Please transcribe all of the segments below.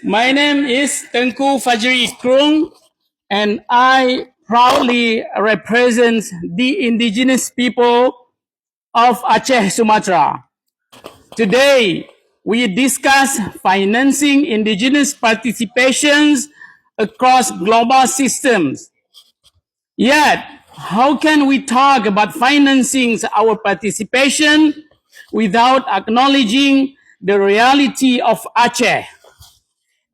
My name is Tengku Fajri Krueng, and I proudly represent the indigenous people of Aceh, Sumatra. Today, we discuss financing indigenous participations across global systems. Yet, how can we talk about financing our participation without acknowledging the reality of Aceh?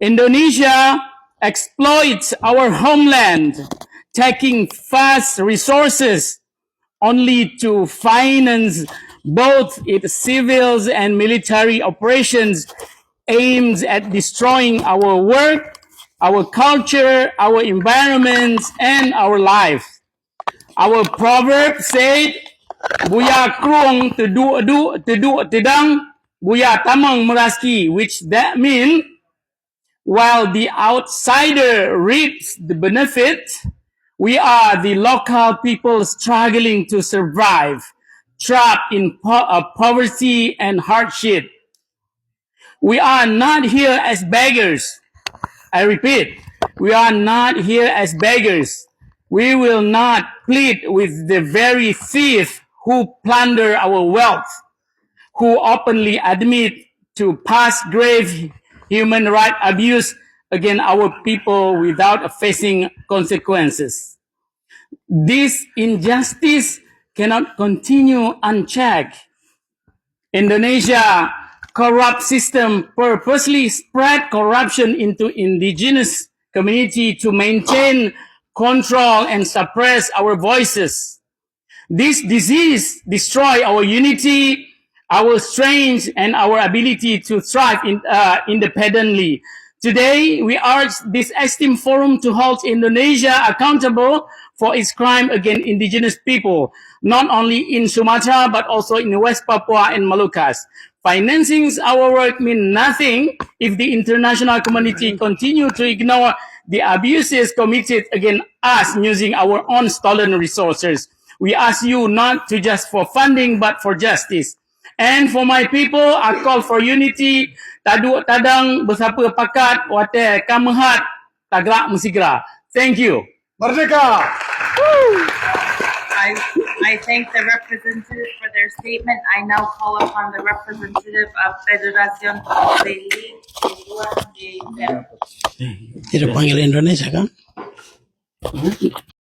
Indonesia exploits our homeland, taking vast resources only to finance both its civil and military operations aimed at destroying our work, our culture, our environment, and our life. Our proverb said, "Buya krueng tedu tedang, buya tamang meraski," which that means while the outsider reaps the benefit, we are the local people struggling to survive, trapped in poverty and hardship. We are not here as beggars. I repeat, we are not here as beggars. We will not plead with the very thief who plunder our wealth, who openly admit to past grave human rights abuse against our people without facing consequences. This injustice cannot continue unchecked. Indonesia corrupt system purposely spread corruption into indigenous community to maintain control and suppress our voices. This disease destroy our unity, our strength, and our ability to thrive independently. Today, we urge this esteemed forum to hold Indonesia accountable for its crime against indigenous people, not only in Sumatra, but also in West Papua and Moluccas. Financing our work means nothing if the international community continue to ignore the abuses committed against us using our own stolen resources. We ask you not to just for funding, but for justice. And for my people, I call for unity. Tadu tadang bersapa pakat, wate kamahat, tagrak musigra. Thank you. Merdeka! I thank the representative for their statement. I now call upon the representative of Federación de Lengua de Tidak panggil Indonesia kan?